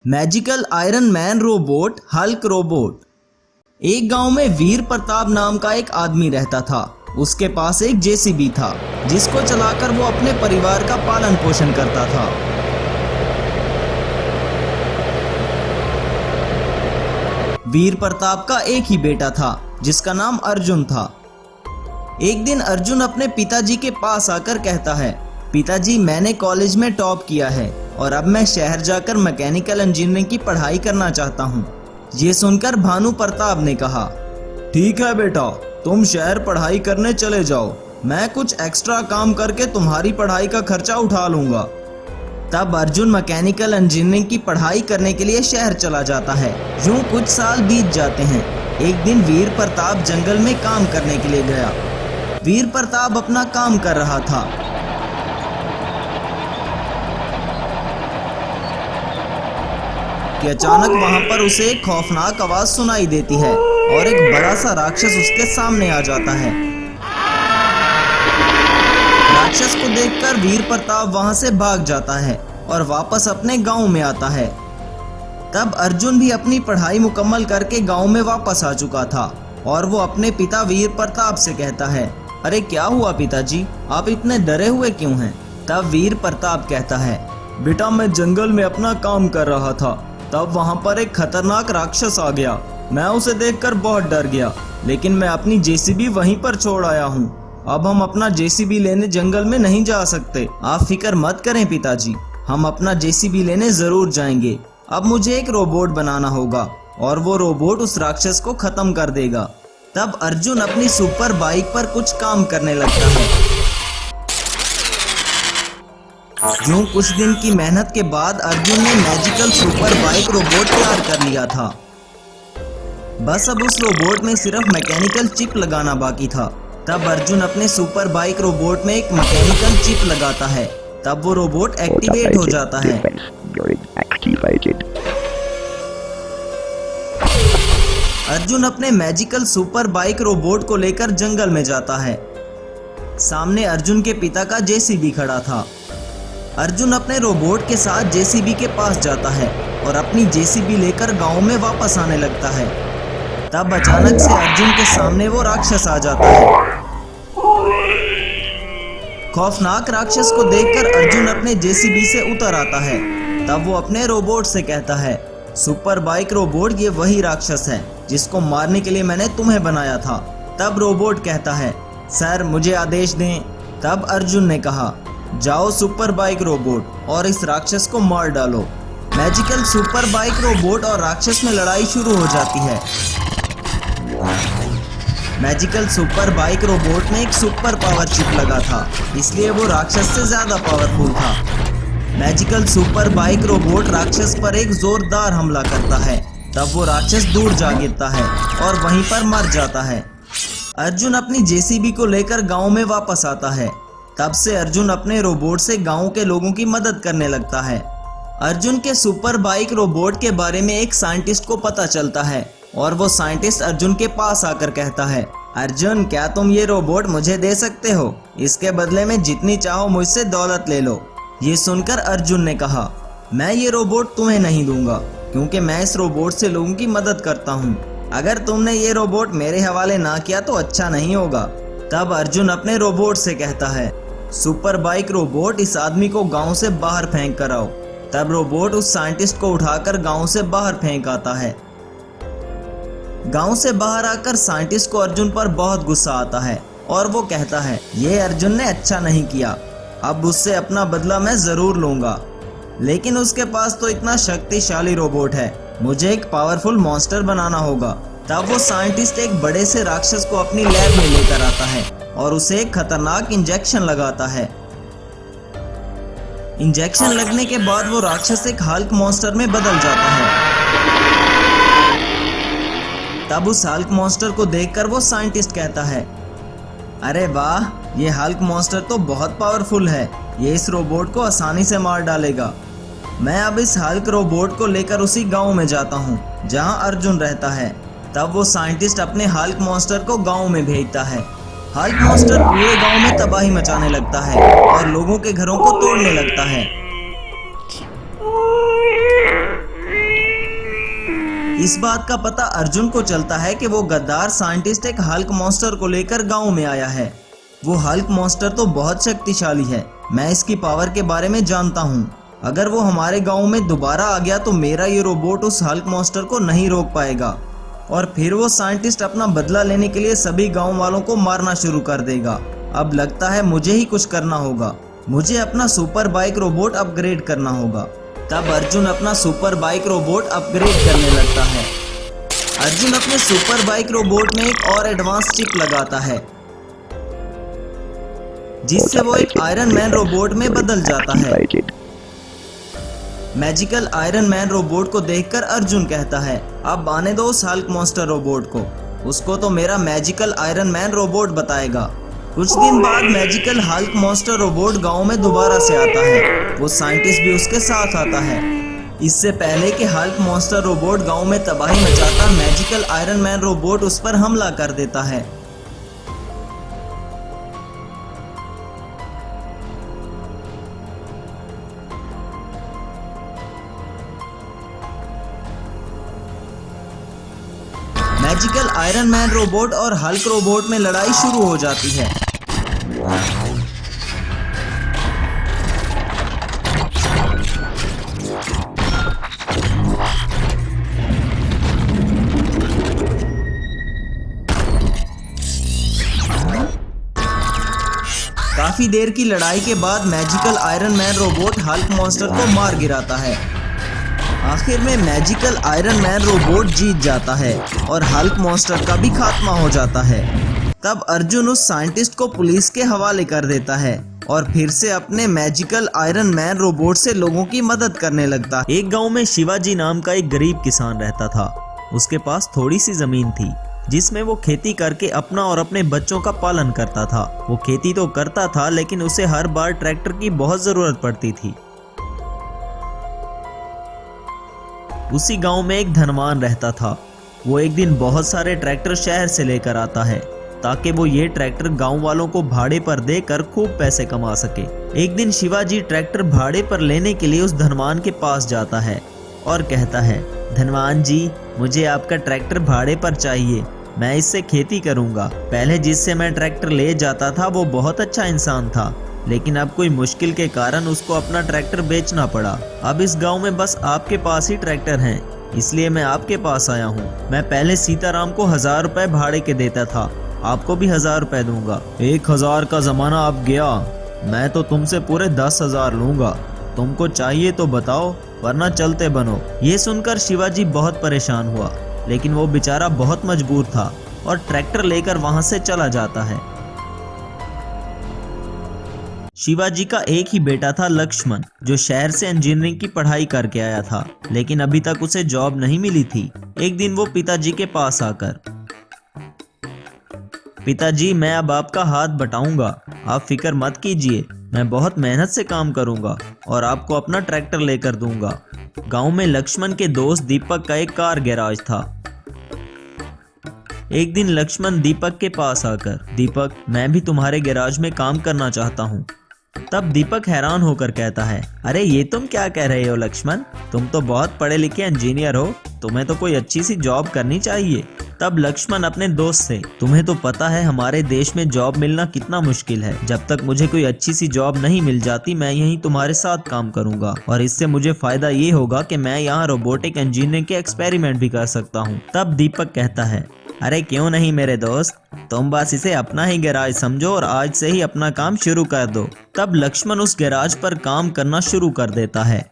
Magical iron man robot Hulk robot. एक गांव में वीर प्रताप नाम का एक आदमी रहता था। उसके पास एक जेसीबी था जिसको चलाकर वो अपने परिवार का पालन पोषण करता था। वीर प्रताप का एक ही बेटा था जिसका नाम अर्जुन था। एक दिन अर्जुन अपने पिताजी के पास आकर कहता है, पिताजी मैंने कॉलेज में टॉप किया है और अब मैं शहर जाकर मैकेनिकल इंजीनियरिंग की पढ़ाई करना चाहता हूँ। ये सुनकर भानु प्रताप ने कहा, ठीक है बेटा, तुम शहर पढ़ाई करने चले जाओ, मैं कुछ एक्स्ट्रा काम करके तुम्हारी पढ़ाई का खर्चा उठा लूंगा। तब अर्जुन मैकेनिकल इंजीनियरिंग की पढ़ाई करने के लिए शहर चला जाता है। यूं कुछ साल बीत जाते हैं। एक दिन वीर प्रताप जंगल में काम करने के लिए गया। वीर प्रताप अपना काम कर रहा था कि अचानक वहां पर उसे एक खौफनाक आवाज सुनाई देती है और एक बड़ा सा राक्षस उसके सामने आ जाता है। राक्षस को देखकर वीर प्रताप वहां से भाग जाता है और वापस अपने गांव में आता है। तब अर्जुन भी अपनी पढ़ाई मुकम्मल करके गांव में वापस आ चुका था और वो अपने पिता वीर प्रताप से कहता है, अरे क्या हुआ पिताजी, आप इतने डरे हुए क्यों हैं? तब वीर प्रताप कहता है, बेटा मैं जंगल में अपना काम कर रहा था, तब वहां पर एक खतरनाक राक्षस आ गया। मैं उसे देखकर बहुत डर गया, लेकिन मैं अपनी जेसीबी वहीं पर छोड़ आया हूँ। अब हम अपना जेसीबी लेने जंगल में नहीं जा सकते। आप फिक्र मत करें पिताजी, हम अपना जेसीबी लेने जरूर जाएंगे। अब मुझे एक रोबोट बनाना होगा और वो रोबोट उस राक्षस को खत्म कर देगा। तब अर्जुन अपनी सुपर बाइक पर कुछ काम करने लगता है। यूं कुछ दिन की मेहनत के बाद अर्जुन ने मैजिकल सुपर बाइक रोबोट तैयार कर लिया था। बस अब उस रोबोट में सिर्फ मैकेनिकल चिप लगाना बाकी था। तब अर्जुन अपने सुपर बाइक रोबोट में एक मैकेनिकल चिप लगाता है। तब वो रोबोट एक्टिवेट हो जाता है। अर्जुन अपने मैजिकल सुपर बाइक रोबोट को लेकर जंगल में जाता है। सामने अर्जुन के पिता का जेसीबी खड़ा था। अर्जुन अपने रोबोट के साथ जेसीबी के पास जाता है और अपनी जेसीबी लेकर गांव में वापस आने लगता है। तब अचानक से अर्जुन के सामने वो राक्षस आ जाता है। खौफनाक राक्षस को देखकर अर्जुन अपने जेसीबी से उतर आता है। तब वो अपने रोबोट से कहता है, सुपर बाइक रोबोट, ये वही राक्षस है जिसको मारने के लिए मैंने तुम्हें बनाया था। तब रोबोट कहता है, सर मुझे आदेश दें। तब अर्जुन ने कहा, जाओ सुपर बाइक रोबोट और इस राक्षस को मार डालो। मैजिकल सुपर बाइक रोबोट और राक्षस में लड़ाई शुरू हो जाती है। मैजिकल सुपर बाइक रोबोट में एक सुपर पावर चिप लगा था, इसलिए वो राक्षस से ज्यादा पावरफुल था। मैजिकल सुपर बाइक रोबोट राक्षस पर एक जोरदार हमला करता है। तब वो राक्षस दूर जा गिरता है और वहीं पर मर जाता है। अर्जुन अपनी जेसीबी को लेकर गांव में वापस आता है। तब से अर्जुन अपने रोबोट से गांव के लोगों की मदद करने लगता है। अर्जुन के सुपर बाइक रोबोट के बारे में एक साइंटिस्ट को पता चलता है और वो साइंटिस्ट अर्जुन के पास आकर कहता है, अर्जुन क्या तुम ये रोबोट मुझे दे सकते हो? इसके बदले में जितनी चाहो मुझसे दौलत ले लो। ये सुनकर अर्जुन ने कहा, मैं ये रोबोट तुम्हें नहीं दूंगा क्योंकि मैं इस रोबोट से लोगों की मदद करता हूँ। अगर तुमने ये रोबोट मेरे हवाले ना किया तो अच्छा नहीं होगा। तब अर्जुन अपने रोबोट से कहता है, सुपर बाइक रोबोट, इस आदमी को गांव से बाहर फेंक कर आओ। तब रोबोट उस साइंटिस्ट को उठाकर गांव से बाहर फेंक आता है। गांव से बाहर आकर साइंटिस्ट को अर्जुन पर बहुत गुस्सा आता है और वो कहता है, ये अर्जुन ने अच्छा नहीं किया, अब उससे अपना बदला मैं जरूर लूंगा। लेकिन उसके पास तो इतना शक्तिशाली रोबोट है, मुझे एक पावरफुल मॉन्स्टर बनाना होगा। तब वो साइंटिस्ट एक बड़े से राक्षस को अपनी लैब में लेकर आता है और उसे एक खतरनाक इंजेक्शन लगाता है। इंजेक्शन लगने के बाद वो राक्षस एक हल्क मॉन्स्टर में बदल जाता है। तब उस हल्क मॉन्स्टर को देखकर वो साइंटिस्ट कहता है, अरे वाह, ये हल्क मॉन्स्टर तो बहुत पावरफुल है, ये इस रोबोट को आसानी से मार डालेगा। मैं अब इस हल्क रोबोट को लेकर उसी गांव में जाता हूँ जहां अर्जुन रहता है। तब वो साइंटिस्ट अपने हल्क मॉन्स्टर को गांव में भेजता है। हल्क मॉन्स्टर पूरे गांव में तबाही मचाने लगता है और लोगों के घरों को तोड़ने लगता है। इस बात का पता अर्जुन को चलता है कि वो गद्दार साइंटिस्ट एक हल्क मॉन्स्टर को लेकर गांव में आया है। वो हल्क मॉन्स्टर तो बहुत शक्तिशाली है, मैं इसकी पावर के बारे में जानता हूँ। अगर वो हमारे गांव में दोबारा आ गया तो मेरा ये रोबोट उस हल्क मॉन्स्टर को नहीं रोक पाएगा और फिर वो साइंटिस्ट अपना बदला लेने के लिए सभी गांव वालों को मारना शुरू कर देगा। अब लगता है मुझे ही कुछ करना होगा, मुझे अपना सुपर बाइक रोबोट अपग्रेड करना होगा। तब अर्जुन अपना सुपर बाइक रोबोट अपग्रेड करने लगता है। अर्जुन अपने सुपर बाइक रोबोट में एक और एडवांस चिप लगाता है जिससे वो एक आयरन मैन रोबोट में बदल जाता है। मैजिकल आयरन मैन रोबोट को देखकर अर्जुन कहता है, अब आने दो उस हल्क मॉन्स्टर रोबोट को, उसको तो मेरा मैजिकल आयरन मैन रोबोट बताएगा। कुछ दिन बाद मैजिकल हल्क मॉन्स्टर रोबोट गांव में दोबारा से आता है। वो साइंटिस्ट भी उसके साथ आता है। इससे पहले कि हल्क मॉन्स्टर रोबोट गांव में तबाही मचाता, मैजिकल आयरन मैन रोबोट उस पर हमला कर देता है। मैजिकल आयरन मैन रोबोट और हल्क रोबोट में लड़ाई शुरू हो जाती है। काफी देर की लड़ाई के बाद magical iron man robot Hulk monster को मार गिराता है। आखिर में मैजिकल आयरन मैन रोबोट जीत जाता है और हल्क मॉन्स्टर का भी खात्मा हो जाता है। तब अर्जुन उस साइंटिस्ट को पुलिस के हवाले कर देता है और फिर से अपने मैजिकल आयरन मैन रोबोट से लोगों की मदद करने लगता है। एक गांव में शिवाजी नाम का एक गरीब किसान रहता था। उसके पास थोड़ी सी जमीन थी जिसमें वो खेती करके अपना और अपने बच्चों का पालन करता था। वो खेती तो करता था लेकिन उसे हर बार ट्रैक्टर की बहुत जरूरत पड़ती थी। उसी गांव में एक धनवान रहता था। वो एक दिन बहुत सारे ट्रैक्टर शहर से लेकर आता है ताकि वो ये ट्रैक्टर गांव वालों को भाड़े पर देकर खूब पैसे कमा सके। एक दिन शिवाजी ट्रैक्टर भाड़े पर लेने के लिए उस धनवान के पास जाता है और कहता है, धनवान जी, मुझे आपका ट्रैक्टर भाड़े पर चाहिए, मैं इससे खेती करूंगा। पहले जिससे मैं ट्रैक्टर ले जाता था वो बहुत अच्छा इंसान था, लेकिन अब कोई मुश्किल के कारण उसको अपना ट्रैक्टर बेचना पड़ा। अब इस गांव में बस आपके पास ही ट्रैक्टर हैं, इसलिए मैं आपके पास आया हूँ। मैं पहले सीताराम को 1000 रुपए भाड़े के देता था, आपको भी 1000 रुपए दूंगा। 1000 का जमाना अब गया, मैं तो तुमसे पूरे 10,000 लूंगा। तुमको चाहिए तो बताओ वरना चलते बनो। ये सुनकर शिवाजी बहुत परेशान हुआ, लेकिन वो बेचारा बहुत मजबूर था और ट्रैक्टर लेकर वहां से चला जाता है। शिवाजी का एक ही बेटा था लक्ष्मण, जो शहर से इंजीनियरिंग की पढ़ाई करके आया था, लेकिन अभी तक उसे जॉब नहीं मिली थी। एक दिन वो पिताजी के पास आकर, पिताजी, मैं अब आपका हाथ बटाऊंगा, आप फिक्र मत कीजिए, मैं बहुत मेहनत से काम करूंगा और आपको अपना ट्रैक्टर लेकर दूंगा। गांव में लक्ष्मण के दोस्त दीपक का एक कार गैराज था। एक दिन लक्ष्मण दीपक के पास आकर, दीपक, मैं भी तुम्हारे गैराज में काम करना चाहता हूँ। तब दीपक हैरान होकर कहता है, अरे ये तुम क्या कह रहे हो लक्ष्मण, तुम तो बहुत पढ़े लिखे इंजीनियर हो, तुम्हें तो कोई अच्छी सी जॉब करनी चाहिए। तब लक्ष्मण अपने दोस्त से, तुम्हें तो पता है हमारे देश में जॉब मिलना कितना मुश्किल है, जब तक मुझे कोई अच्छी सी जॉब नहीं मिल जाती मैं यहीं तुम्हारे साथ काम करूंगा और इससे मुझे फायदा ये होगा कि मैं यहाँ रोबोटिक इंजीनियरिंग के एक्सपेरिमेंट भी कर सकता हूँ। तब दीपक कहता है, अरे क्यों नहीं मेरे दोस्त, तुम बस इसे अपना ही गैराज समझो और आज से ही अपना काम शुरू कर दो। तब लक्ष्मण उस गैराज पर काम करना शुरू कर देता है।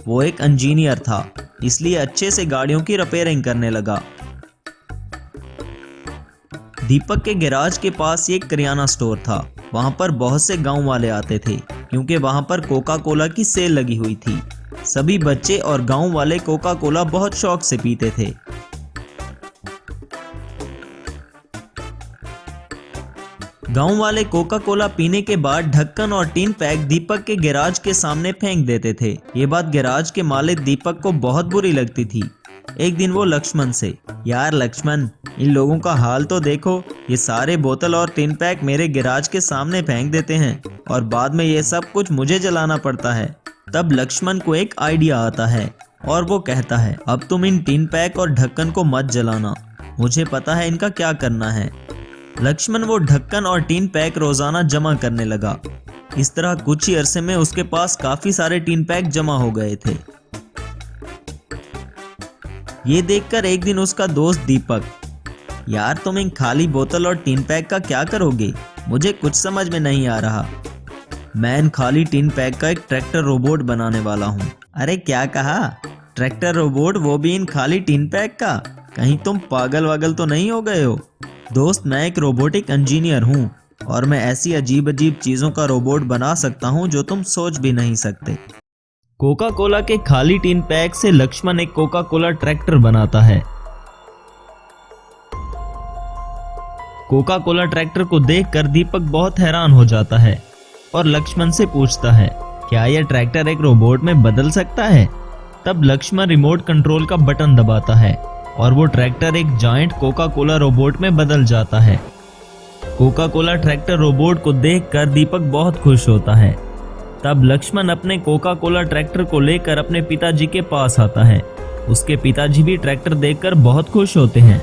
वो एक इंजीनियर था, इसलिए अच्छे से गाड़ियों की रिपेयरिंग करने लगा। दीपक के गैराज के पास एक किराना स्टोर था। वहां पर बहुत से गांव वाले आते थे क्योंकि वहां पर कोका कोला की सेल लगी हुई थी। सभी बच्चे और गांव वाले कोका कोला बहुत शौक से पीते थे। गांव वाले कोका कोला पीने के बाद ढक्कन और टीन पैक दीपक के गैराज के सामने फेंक देते थे। ये बात गैराज के मालिक दीपक को बहुत बुरी लगती थी। एक दिन वो लक्ष्मण से, यार लक्ष्मण, इन लोगों का हाल तो देखो, ये सारे बोतल और टिन पैक मेरे गैराज के सामने फेंक देते हैं और बाद में ये सब कुछ मुझे जलाना पड़ता है। तब लक्ष्मण को एक आइडिया आता है। और वो कहता है, अब तुम इन टिन पैक और ढक्कन को मत जलाना, मुझे पता है इनका क्या करना है। लक्ष्मण वो ढक्कन और टिन पैक रोजाना जमा करने लगा। इस तरह कुछ ही अरसे में उसके पास काफी सारे टिन पैक जमा हो गए थे। ये देखकर एक दिन उसका दोस्त दीपक, यार तुम इन खाली बोतल और टिन पैक का क्या करोगे, मुझे कुछ समझ में नहीं आ रहा। मैं इन खाली टिन पैक का एक ट्रैक्टर रोबोट बनाने वाला हूँ। अरे क्या कहा, ट्रैक्टर रोबोट, वो भी इन खाली टिन पैक का? कहीं तुम पागल वागल तो नहीं हो गए हो? दोस्त, मैं एक रोबोटिक इंजीनियर हूँ और मैं ऐसी अजीब अजीब चीजों का रोबोट बना सकता हूँ जो तुम सोच भी नहीं सकते। कोका कोला के खाली टिन पैक से लक्ष्मण एक कोका कोला ट्रैक्टर बनाता है। कोका कोला ट्रैक्टर को देखकर दीपक बहुत हैरान हो जाता है और लक्ष्मण से पूछता है, क्या यह ट्रैक्टर एक रोबोट में बदल सकता है? तब लक्ष्मण रिमोट कंट्रोल का बटन दबाता है और वो ट्रैक्टर एक जायंट कोका कोला रोबोट में बदल जाता है। कोका कोला ट्रैक्टर रोबोट को देखकर दीपक बहुत खुश होता है। तब लक्ष्मण अपने कोका कोला ट्रैक्टर को लेकर अपने पिताजी के पास आता है। उसके पिताजी भी ट्रैक्टर देखकर बहुत खुश होते हैं।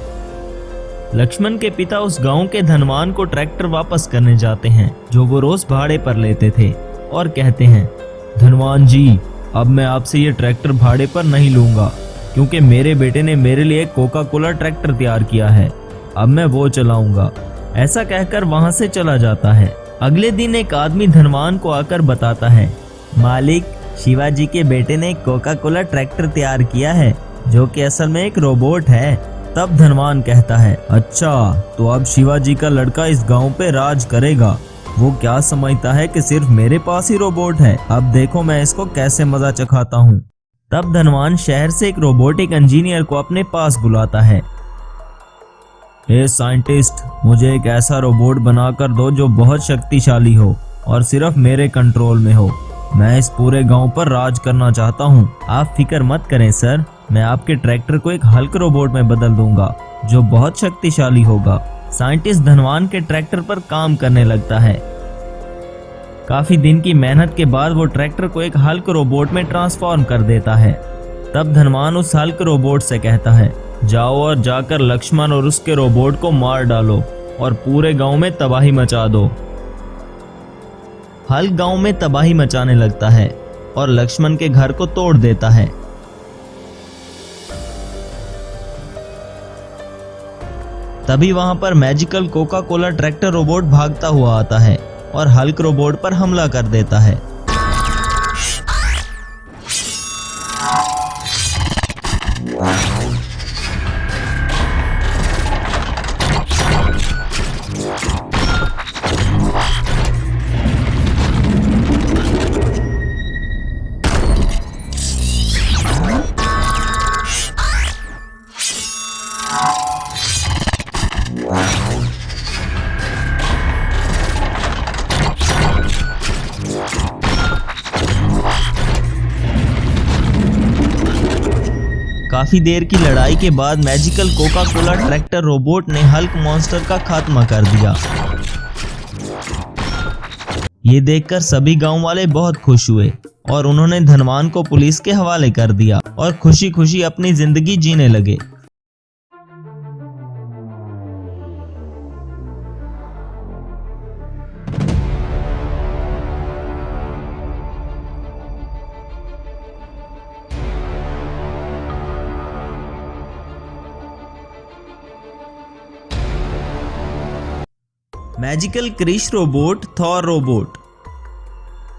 लक्ष्मण के पिता उस गांव के धनवान को ट्रैक्टर वापस करने जाते हैं जो वो रोज भाड़े पर लेते थे और कहते हैं, धनवान जी, अब मैं आपसे ये ट्रैक्टर भाड़े पर नहीं लूंगा क्योंकि मेरे बेटे ने मेरे लिए कोका कोला ट्रैक्टर तैयार किया है, अब मैं वो चलाऊंगा। ऐसा कहकर वहां से चला जाता है। अगले दिन एक आदमी धनवान को आकर बताता है, मालिक, शिवाजी के बेटे ने कोका कोला ट्रैक्टर तैयार किया है जो कि असल में एक रोबोट है। तब धनवान कहता है, अच्छा, तो अब शिवाजी का लड़का इस गांव पे राज करेगा। वो क्या समझता है कि सिर्फ मेरे पास ही रोबोट है, अब देखो मैं इसको कैसे मजा चखाता हूँ। तब धनवान शहर से एक रोबोटिक इंजीनियर को अपने पास बुलाता है। हे साइंटिस्ट, मुझे एक ऐसा रोबोट बनाकर दो जो बहुत शक्तिशाली हो और सिर्फ मेरे कंट्रोल में हो। मैं इस पूरे गांव पर राज करना चाहता हूँ। आप फिक्र मत करें सर, मैं आपके ट्रैक्टर को एक हल्क रोबोट में बदल दूंगा जो बहुत शक्तिशाली होगा। साइंटिस्ट धनवान के ट्रैक्टर पर काम करने लगता है। काफी दिन की मेहनत के बाद वो ट्रैक्टर को एक हल्क रोबोट में ट्रांसफॉर्म कर देता है। तब धनवान उस हल्क रोबोट से कहता है, जाओ और जाकर लक्ष्मण और उसके रोबोट को मार डालो और पूरे गांव में तबाही मचा दो। हल्क गांव में तबाही मचाने लगता है और लक्ष्मण के घर को तोड़ देता है। तभी वहां पर magical Coca Cola tractor robot भागता हुआ आता है और हल्क रोबोट पर हमला कर देता है। काफी देर की लड़ाई के बाद magical Coca Cola tractor robot ने हल्क मॉन्स्टर का खात्मा कर दिया। ये देखकर सभी गांव वाले बहुत खुश हुए और उन्होंने धनवान को पुलिस के हवाले कर दिया और खुशी खुशी अपनी जिंदगी जीने लगे। Magical Krish robot, Thor robot.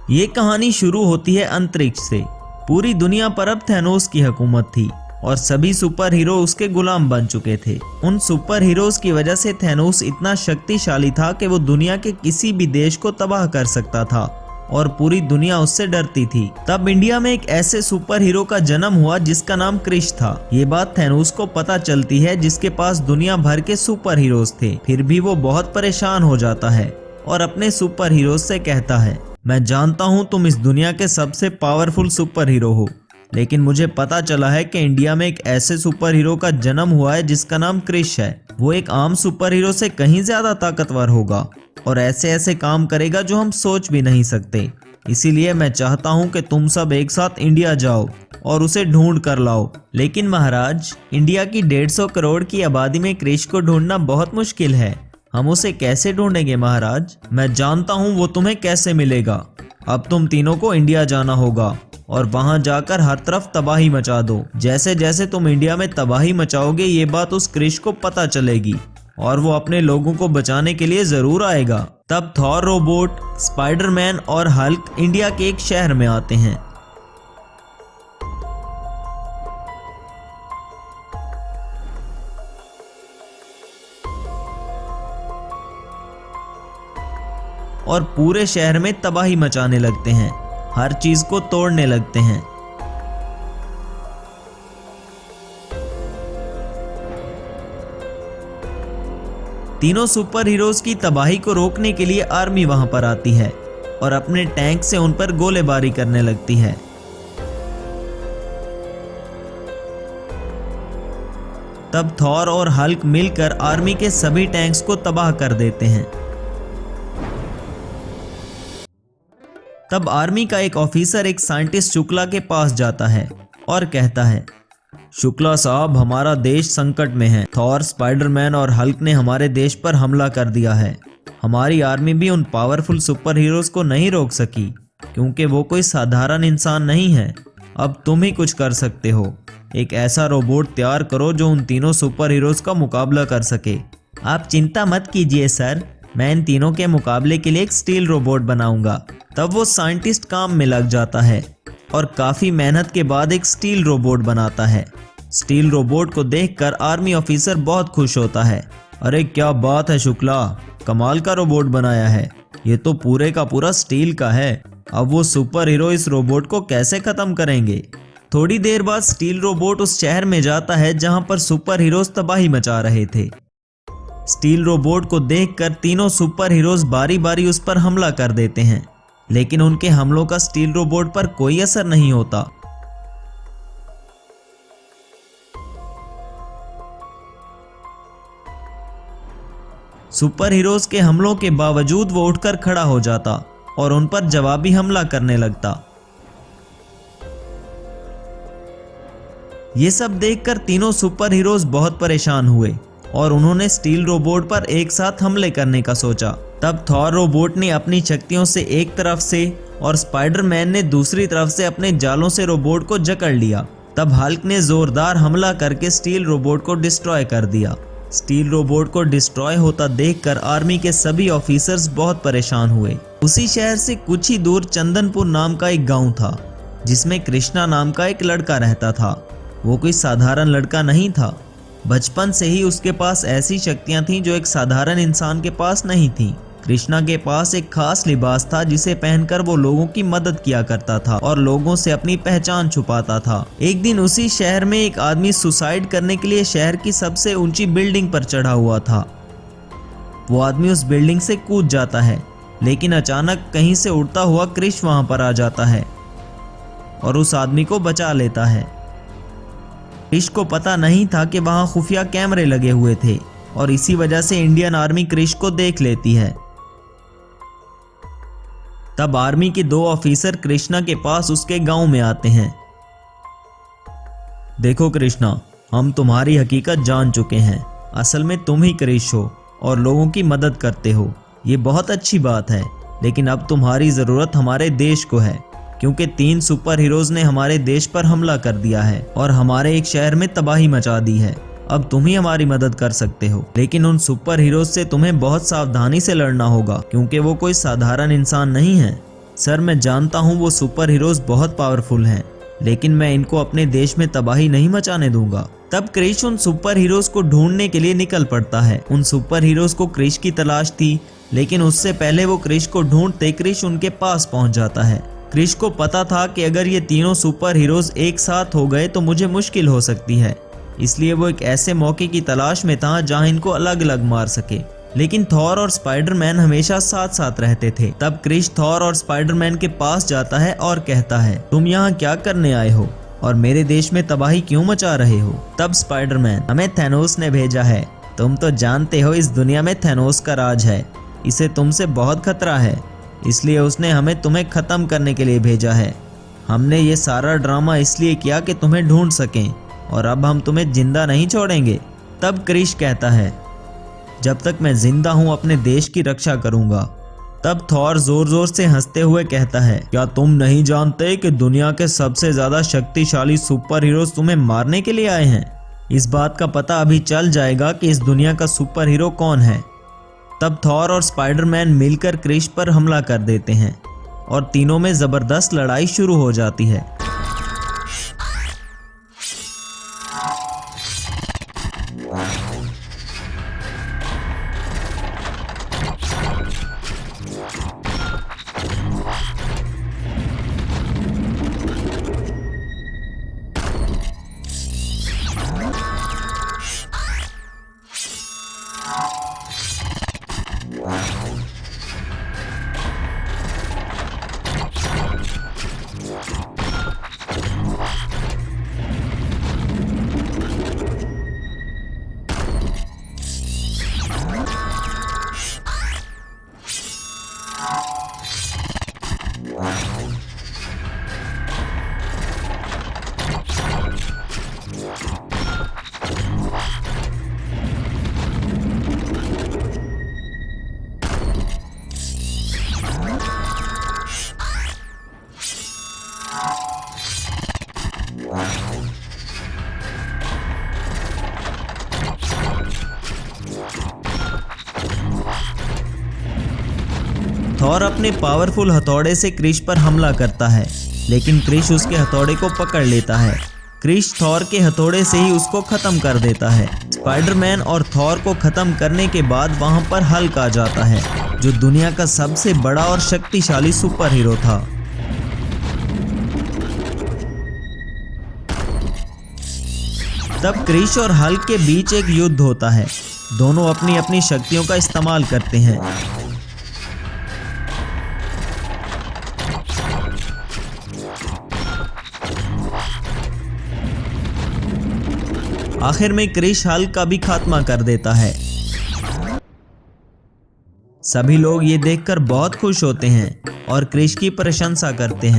ये कहानी शुरू होती है अंतरिक्ष से। पूरी दुनिया पर अब थैनोस की हुकूमत थी और सभी सुपर हीरो उसके गुलाम बन चुके थे। उन सुपर हीरोज की वजह से थैनोस इतना शक्तिशाली था कि वो दुनिया के किसी भी देश को तबाह कर सकता था और पूरी दुनिया उससे डरती थी। तब इंडिया में एक ऐसे सुपर हीरो का जन्म हुआ जिसका नाम क्रिश था। ये बात थैनोस को पता चलती है जिसके पास दुनिया भर के सुपर हीरोज थे। फिर भी वो बहुत परेशान हो जाता है और अपने सुपर हीरोज से कहता है, मैं जानता हूँ तुम इस दुनिया के सबसे पावरफुल सुपर हीरो हो, लेकिन मुझे पता चला है कि इंडिया में एक ऐसे सुपर हीरो का जन्म हुआ है जिसका नाम क्रिश है। वो एक आम सुपर हीरो से कहीं ज्यादा ताकतवर होगा और ऐसे ऐसे काम करेगा जो हम सोच भी नहीं सकते। इसीलिए मैं चाहता हूँ कि तुम सब एक साथ इंडिया जाओ और उसे ढूंढ कर लाओ। लेकिन महाराज, इंडिया की 150 करोड़ की आबादी में क्रिश को ढूंढना बहुत मुश्किल है। हम उसे कैसे ढूंढेंगे महाराज? मैं जानता हूँ वो तुम्हें कैसे मिलेगा। अब तुम तीनों को इंडिया जाना होगा और वहां जाकर हर तरफ तबाही मचा दो। जैसे जैसे तुम इंडिया में तबाही मचाओगे ये बात उस क्रिश को पता चलेगी और वो अपने लोगों को बचाने के लिए जरूर आएगा। तब थॉर रोबोट, स्पाइडरमैन और हल्क इंडिया के एक शहर में आते हैं। और पूरे शहर में तबाही मचाने लगते हैं, हर चीज को तोड़ने लगते हैं। तीनों सुपर हीरोज की तबाही को रोकने के लिए आर्मी वहां पर आती है और अपने टैंक से उन पर गोलीबारी करने लगती है। तब थॉर और हल्क मिलकर आर्मी के सभी टैंक्स को तबाह कर देते हैं। तब आर्मी का एक ऑफिसर एक साइंटिस्ट शुक्ला के पास जाता है और कहता है, शुक्ला साहब, हमारा देश संकट में है। थॉर, स्पाइडरमैन और हल्क ने हमारे देश पर हमला कर दिया है। हमारी आर्मी भी उन पावरफुल सुपर हीरोज को नहीं रोक सकी क्योंकि वो कोई साधारण इंसान नहीं है। अब तुम ही कुछ कर सकते हो। एक ऐसा रोबोट तैयार करो जो उन तीनों सुपर हीरोज का मुकाबला कर सके। आप चिंता मत कीजिए सर, मैं इन तीनों के मुकाबले के लिए एक स्टील रोबोट बनाऊंगा। तब वो साइंटिस्ट काम में लग जाता है और काफी मेहनत के बाद एक स्टील रोबोट बनाता है। स्टील रोबोट को देखकर आर्मी ऑफिसर बहुत खुश होता है। अरे क्या बात है शुक्ला, कमाल का रोबोट बनाया है। ये तो पूरे का पूरा स्टील का है। अब वो सुपर हीरो इस रोबोट को कैसे खत्म करेंगे? थोड़ी देर बाद स्टील रोबोट उस शहर में जाता है जहां पर सुपर हीरोज तबाही मचा रहे थे। स्टील रोबोट को देखकर तीनों सुपर हीरोज बारी बारी उस पर हमला कर देते हैं, लेकिन उनके हमलों का स्टील रोबोट पर कोई असर नहीं होता। सुपर हीरोज के हमलों के बावजूद वो उठकर खड़ा हो जाता और उन पर जवाबी हमला करने लगता। ये सब देखकर तीनों सुपर हीरोज बहुत परेशान हुए और उन्होंने स्टील रोबोट पर एक साथ हमले करने का सोचा। तब थॉर रोबोट ने अपनी शक्तियों से एक तरफ से और स्पाइडरमैन ने दूसरी तरफ से अपने जालों से रोबोट को जकड़ लिया। तब हल्क ने जोरदार हमला करके स्टील रोबोट को डिस्ट्रॉय कर दिया। स्टील रोबोट को डिस्ट्रॉय होता देखकर आर्मी के सभी ऑफिसर्स बहुत परेशान हुए। उसी शहर से कुछ ही दूर चंदनपुर नाम का एक गांव था जिसमें कृष्णा नाम का एक लड़का रहता था। वो कोई साधारण लड़का नहीं था। बचपन से ही उसके पास ऐसी शक्तियां थीं जो एक साधारण इंसान के पास नहीं थीं। कृष्णा के पास एक खास लिबास था जिसे पहनकर वो लोगों की मदद किया करता था और लोगों से अपनी पहचान छुपाता था। एक दिन उसी शहर में एक आदमी सुसाइड करने के लिए शहर की सबसे ऊंची बिल्डिंग पर चढ़ा हुआ था। वो आदमी उस बिल्डिंग से कूद जाता है, लेकिन अचानक कहीं से उड़ता हुआ क्रिश वहां पर आ जाता है और उस आदमी को बचा लेता है। क्रिश को पता नहीं था कि वहां खुफिया कैमरे लगे हुए थे और इसी वजह से इंडियन आर्मी क्रिश को देख लेती है। तब आर्मी के 2 ऑफिसर कृष्णा के पास उसके गांव में आते हैं। देखो कृष्णा, हम तुम्हारी हकीकत जान चुके हैं। असल में तुम ही क्रिश हो और लोगों की मदद करते हो। ये बहुत अच्छी बात है, लेकिन अब तुम्हारी जरूरत हमारे देश को है क्योंकि 3 सुपर हीरोज ने हमारे देश पर हमला कर दिया है और हमारे एक शहर में तबाही मचा दी है। अब तुम ही हमारी मदद कर सकते हो, लेकिन उन सुपर हीरोज से तुम्हें बहुत सावधानी से लड़ना होगा क्योंकि वो कोई साधारण इंसान नहीं है। सर, मैं जानता हूँ वो सुपर हीरोज बहुत पावरफुल हैं, लेकिन मैं इनको अपने देश में तबाही नहीं मचाने दूंगा। तब क्रिश उन सुपर हीरोज को ढूंढने के लिए निकल पड़ता है। उन सुपर हीरोज को क्रिश की तलाश थी, लेकिन उससे पहले वो क्रिश को ढूंढते क्रिश उनके पास पहुंच जाता है। क्रिश को पता था कि अगर ये तीनों सुपर हीरोज एक साथ हो गए तो मुझे मुश्किल हो सकती है, इसलिए वो एक ऐसे मौके की तलाश में था जहां इनको अलग अलग मार सके। लेकिन थॉर और स्पाइडरमैन हमेशा साथ साथ रहते थे। तब क्रिश थॉर और स्पाइडरमैन के पास जाता है और कहता है, तुम यहाँ क्या करने आए हो और मेरे देश में तबाही क्यों मचा रहे हो? तब स्पाइडरमैन, हमें थैनोस ने भेजा है। तुम तो जानते हो इस दुनिया में थैनोस का राज है, इसे तुमसे बहुत खतरा है। इसलिए उसने हमें तुम्हें खत्म करने के लिए भेजा है। हमने ये सारा ड्रामा इसलिए किया कि तुम्हें ढूंढ सकें और अब हम तुम्हें जिंदा नहीं छोड़ेंगे। तब क्रिश कहता है, जब तक मैं जिंदा हूं अपने देश की रक्षा करूंगा। तब थॉर जोर जोर से हंसते हुए कहता है, क्या तुम नहीं जानते कि दुनिया के सबसे ज्यादा शक्तिशाली सुपर हीरोज तुम्हें मारने के लिए आए हैं? इस बात का पता अभी चल जाएगा कि इस दुनिया का सुपर हीरो कौन है। तब थॉर और स्पाइडरमैन मिलकर क्रिश पर हमला कर देते हैं और तीनों में जबरदस्त लड़ाई शुरू हो जाती है। थॉर अपने पावरफुल हथौड़े से क्रिश पर हमला करता है, लेकिन क्रिश उसके हथौड़े को पकड़ लेता है। क्रिश थॉर के हथौड़े से ही उसको खत्म कर देता है। स्पाइडरमैन और थॉर को खत्म करने के बाद वहां पर हल्क आ जाता है, जो दुनिया का सबसे बड़ा और शक्तिशाली सुपर हीरो था। तब क्रिश और हल्क के बीच एक युद्ध होता है। दोनों अपनी अपनी शक्तियों का इस्तेमाल करते हैं। आखिर में क्रिश हल्क का भी खात्मा कर देता है। सभी लोग ये देखकर बहुत खुश होते हैं और क्रिश की प्रशंसा करते हैं।